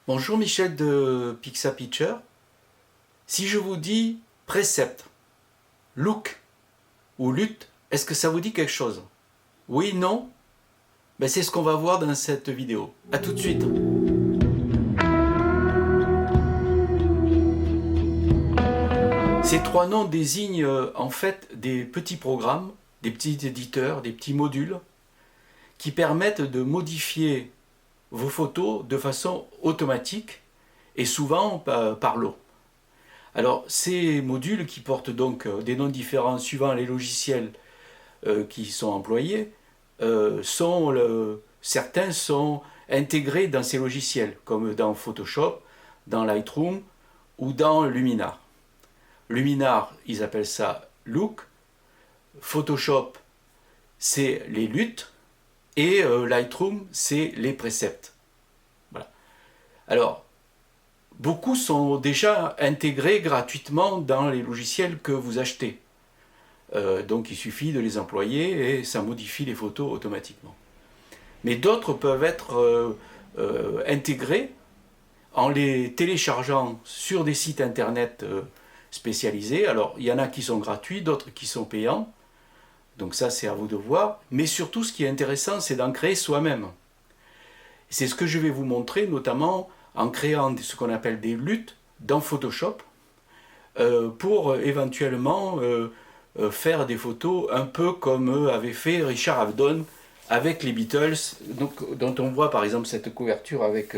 Bonjour Michel de Pixapicture. Si je vous dis précepte, look ou lutte, est-ce que ça vous dit quelque chose? Oui, non? Ben, c'est ce qu'on va voir dans cette vidéo. A tout de suite. Ces trois noms désignent en fait des petits programmes, des petits éditeurs, des petits modules qui permettent de modifier vos photos de façon automatique et souvent par lot. Alors, ces modules qui portent donc des noms différents suivant les logiciels qui sont employés, certains sont intégrés dans ces logiciels, comme dans Photoshop, dans Lightroom ou dans Luminar. Luminar, ils appellent ça Look. Photoshop, c'est les luttes. Et Lightroom, c'est les préceptes. Voilà. Alors, beaucoup sont déjà intégrés gratuitement dans les logiciels que vous achetez. Donc il suffit de les employer et ça modifie les photos automatiquement. Mais d'autres peuvent être intégrés en les téléchargeant sur des sites internet spécialisés. Alors il y en a qui sont gratuits, d'autres qui sont payants. Donc ça c'est à vous de voir. Mais surtout ce qui est intéressant c'est d'en créer soi-même. C'est ce que je vais vous montrer notamment en créant ce qu'on appelle des luttes dans Photoshop pour éventuellement faire des photos un peu comme avait fait Richard Avedon avec les Beatles, donc, dont on voit par exemple cette couverture avec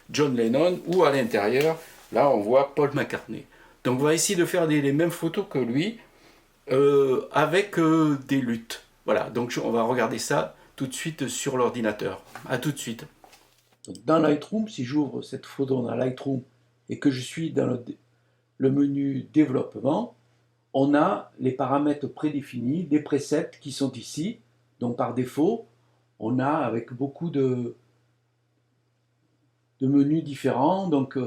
John Lennon, ou à l'intérieur, là on voit Paul McCartney. Donc on va essayer de faire les mêmes photos que lui avec des luttes. Voilà, donc on va regarder ça tout de suite sur l'ordinateur. A tout de suite. Donc dans Lightroom, si j'ouvre cette photo dans Lightroom et que je suis dans le menu développement, on a les paramètres prédéfinis, des préceptes qui sont ici. Donc par défaut, on a avec beaucoup de menus différents. Donc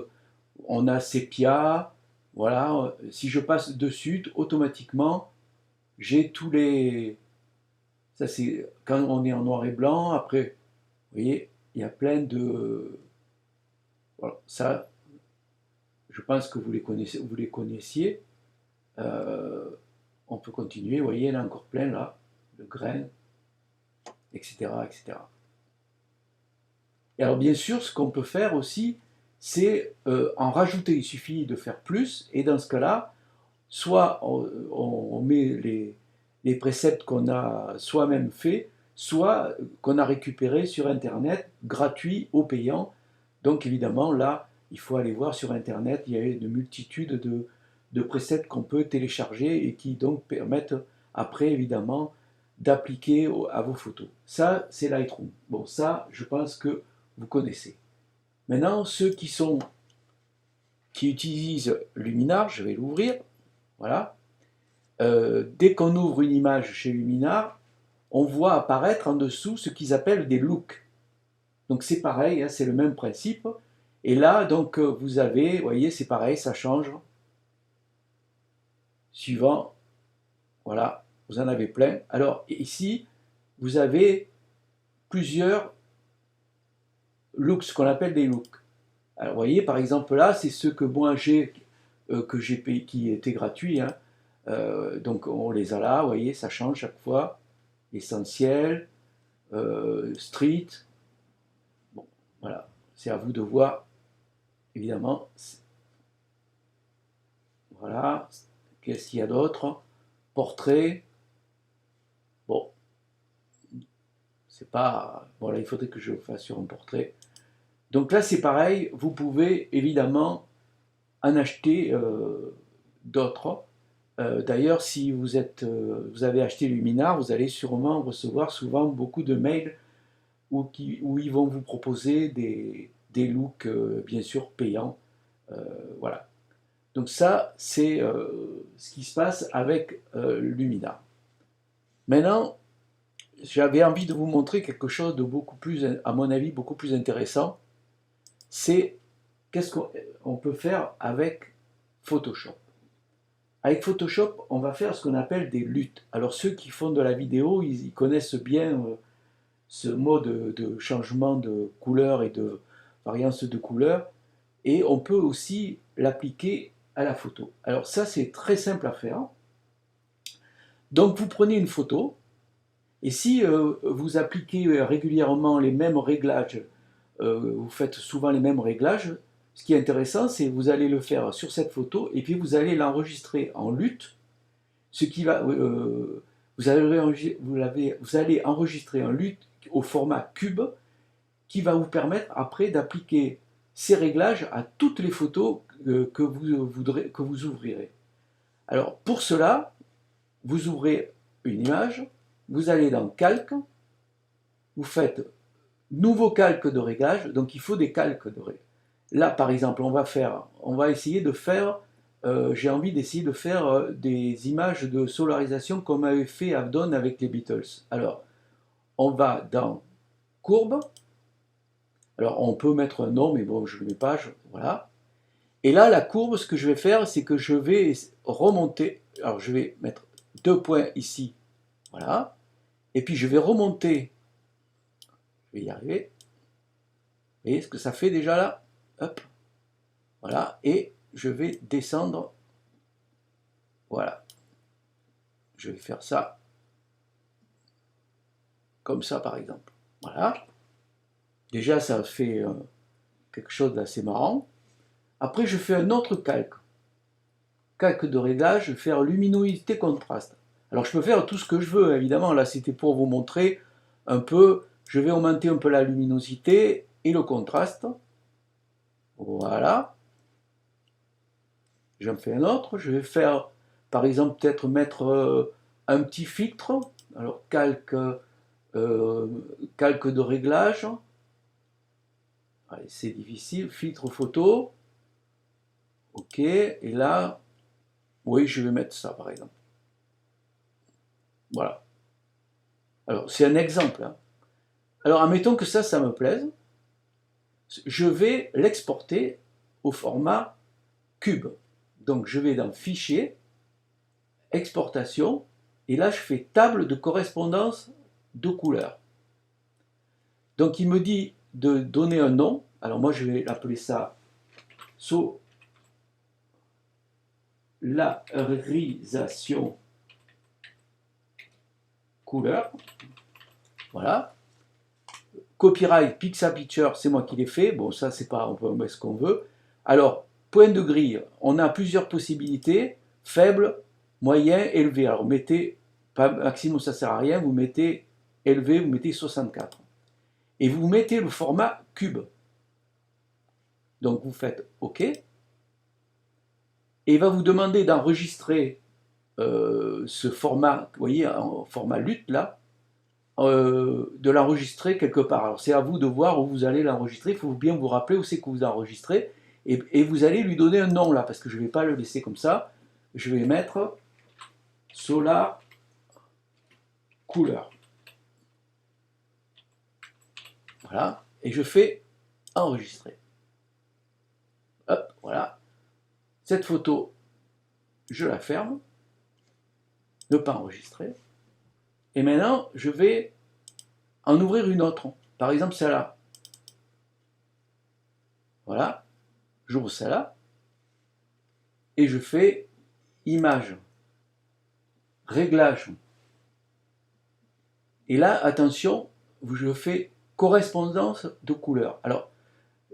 on a sépia, voilà. Si je passe dessus, automatiquement, j'ai tous les... Ça c'est quand on est en noir et blanc. Après, vous voyez, il y a plein de... Voilà, ça, je pense que vous les connaissiez. Euh, on peut continuer, vous voyez, il y en a encore plein là, de graines, etc., etc. Et alors bien sûr, ce qu'on peut faire aussi, c'est en rajouter. Il suffit de faire plus, et dans ce cas-là, soit on met les préceptes qu'on a soi-même fait, soit qu'on a récupéré sur Internet, gratuit ou payant. Donc évidemment, là, il faut aller voir sur Internet, il y a une multitude de préceptes qu'on peut télécharger et qui donc permettent après, évidemment, d'appliquer à vos photos. Ça, c'est Lightroom. Bon, ça, je pense que vous connaissez. Maintenant, ceux qui utilisent Luminar, je vais l'ouvrir. Voilà. Dès qu'on ouvre une image chez Luminar, on voit apparaître en dessous ce qu'ils appellent des looks. Donc c'est pareil, hein, c'est le même principe. Et là, donc, vous avez, vous voyez, c'est pareil, ça change. Suivant, voilà, vous en avez plein. Alors ici, vous avez plusieurs looks, ce qu'on appelle des looks. Alors vous voyez, par exemple là, c'est ceux que moi j'ai, payé, qui étaient gratuits, hein. Donc on les a là, vous voyez, ça change chaque fois. Essentiel, street. Bon, voilà, c'est à vous de voir, évidemment. Voilà, qu'est-ce qu'il y a d'autre? Portrait. Bon, c'est pas. Voilà, il faudrait que je fasse sur un portrait. Donc là, c'est pareil, vous pouvez évidemment en acheter d'autres. D'ailleurs, si vous avez acheté Luminar, vous allez sûrement recevoir souvent beaucoup de mails où ils vont vous proposer des looks, bien sûr, payants. Voilà. Donc ça, c'est ce qui se passe avec Luminar. Maintenant, j'avais envie de vous montrer quelque chose de beaucoup plus, à mon avis, beaucoup plus intéressant. C'est qu'est-ce qu'on peut faire avec Photoshop. Avec Photoshop, on va faire ce qu'on appelle des luttes. Alors ceux qui font de la vidéo, ils connaissent bien ce mode de changement de couleur et de variance de couleur. et on peut aussi l'appliquer à la photo. Alors ça, c'est très simple à faire. Donc vous prenez une photo, et si vous appliquez régulièrement les mêmes réglages, vous faites souvent les mêmes réglages, ce qui est intéressant, c'est que vous allez le faire sur cette photo, et puis vous allez l'enregistrer en LUT, ce qui va, vous allez enregistrer un LUT au format cube, qui va vous permettre après d'appliquer ces réglages à toutes les photos que vous ouvrirez. Alors pour cela, vous ouvrez une image, vous allez dans Calque, vous faites Nouveau calque de réglage, donc il faut des calques de réglage. Là par exemple, on va essayer de faire, j'ai envie d'essayer de faire des images de solarisation comme avait fait Avedon avec les Beatles. Alors, on va dans Courbe, alors on peut mettre un nom, mais bon, je ne le mets pas, voilà. Et là, la courbe, ce que je vais faire, c'est que je vais remonter, alors je vais mettre 2 points ici, voilà, et puis je vais remonter, je vais y arriver, vous voyez ce que ça fait déjà là? Hop, voilà, et je vais descendre, voilà, je vais faire ça, comme ça par exemple, voilà. Déjà ça fait quelque chose d'assez marrant. Après je fais un autre calque, calque de réglage, je vais faire luminosité contraste. Alors je peux faire tout ce que je veux, évidemment, là c'était pour vous montrer un peu, je vais augmenter un peu la luminosité et le contraste, voilà. J'en fais un autre, je vais faire, par exemple, peut-être mettre un petit filtre, alors calque de réglage, c'est difficile, filtre photo, ok, et là, oui, je vais mettre ça par exemple, voilà. Alors, c'est un exemple, hein. Alors, admettons que ça me plaise, je vais l'exporter au format cube. Donc, je vais dans Fichier, Exportation, et là, je fais Table de correspondance de couleurs. Donc, il me dit de donner un nom. Alors, moi, je vais l'appeler ça solarisation couleur. Voilà. Copyright Pixapicture, c'est moi qui l'ai fait. Bon, ça, c'est pas, on peut mettre ce qu'on veut. Alors, point de grille, on a plusieurs possibilités. Faible, moyen, élevé. Alors, mettez, pas maximum, ça sert à rien. Vous mettez élevé, vous mettez 64. Et vous mettez le format cube. Donc, vous faites OK. Et il va vous demander d'enregistrer ce format, vous voyez, en format LUT, là, de l'enregistrer quelque part. Alors c'est à vous de voir où vous allez l'enregistrer, il faut bien vous rappeler où c'est que vous enregistrez, et vous allez lui donner un nom là, parce que je ne vais pas le laisser comme ça, je vais mettre Solar Couleur. Voilà, et je fais enregistrer. Hop, voilà. Cette photo, je la ferme, ne pas enregistrer, et maintenant je vais en ouvrir une autre, par exemple celle-là. Voilà, j'ouvre celle-là, et je fais image, réglage. Et là, attention, je fais correspondance de couleurs. Alors,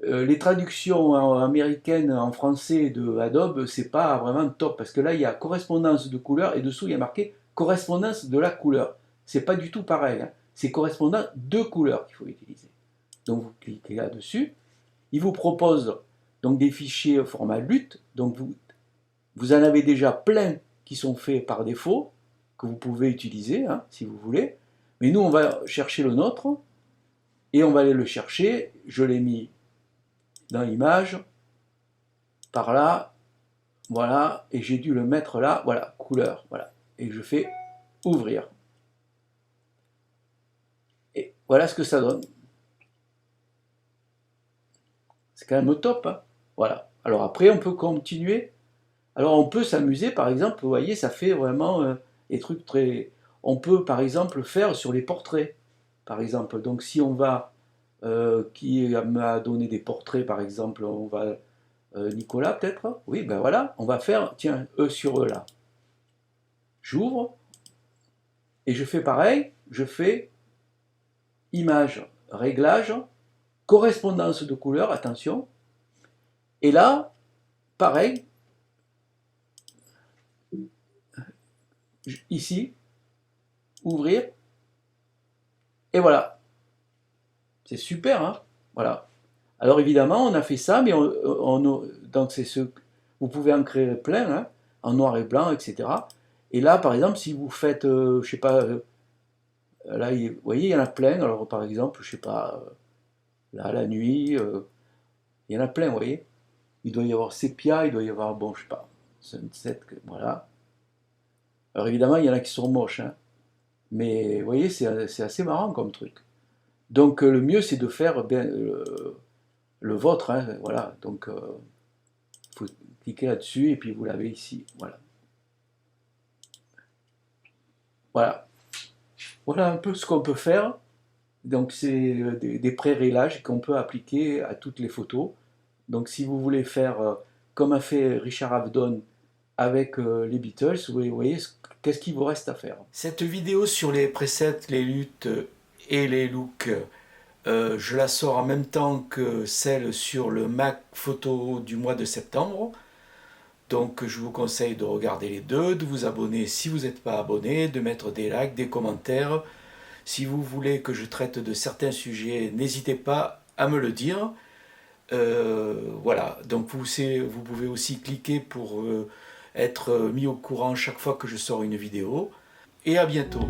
les traductions américaines en français de Adobe, c'est pas vraiment top, parce que là, il y a correspondance de couleurs, et dessous, il y a marqué correspondance de la couleur. C'est pas du tout pareil, hein. C'est correspondant de couleurs qu'il faut utiliser. Donc, vous cliquez là-dessus. Il vous propose donc des fichiers au format LUT. Donc, vous en avez déjà plein qui sont faits par défaut, que vous pouvez utiliser, hein, si vous voulez. Mais nous, on va chercher le nôtre, et on va aller le chercher. Je l'ai mis dans l'image, par là, voilà, et j'ai dû le mettre là, voilà, couleur, voilà. Et je fais ouvrir. Et voilà ce que ça donne. C'est quand même top, hein. Voilà. Alors après, on peut continuer. Alors on peut s'amuser, par exemple, vous voyez, ça fait vraiment des trucs très... On peut, par exemple, faire sur les portraits, par exemple. Donc si on va... qui m'a donné des portraits, par exemple, on va Nicolas peut-être? Oui, ben voilà, on va faire, tiens, E sur E là. J'ouvre et je fais pareil, je fais image, réglage, correspondance de couleur, attention. Et là, pareil, ici, ouvrir, et voilà. C'est super, hein? Voilà. Alors évidemment, on a fait ça, mais donc c'est ce, vous pouvez en créer plein, hein, en noir et blanc, etc. Et là, par exemple, si vous faites, je sais pas, là, vous voyez, il y en a plein. Alors par exemple, je sais pas, là, la nuit, il y en a plein, vous voyez. Il doit y avoir sépia, il doit y avoir, bon, je sais pas, sunset, voilà. Alors évidemment, il y en a qui sont moches, hein, mais vous voyez, c'est assez marrant comme truc. Donc le mieux, c'est de faire bien, le vôtre, hein, voilà. Donc faut cliquer là-dessus et puis vous l'avez ici, voilà. Voilà. Voilà un peu ce qu'on peut faire. Donc c'est des pré-réglages qu'on peut appliquer à toutes les photos. Donc si vous voulez faire comme a fait Richard Avedon avec les Beatles, vous voyez qu'est-ce qu'il vous reste à faire. Cette vidéo sur les presets, les luttes et les looks, je la sors en même temps que celle sur le Mac Photo du mois de septembre. Donc je vous conseille de regarder les deux, de vous abonner si vous n'êtes pas abonné, de mettre des likes, des commentaires. Si vous voulez que je traite de certains sujets, n'hésitez pas à me le dire. Voilà, donc vous pouvez aussi cliquer pour être mis au courant chaque fois que je sors une vidéo. Et à bientôt.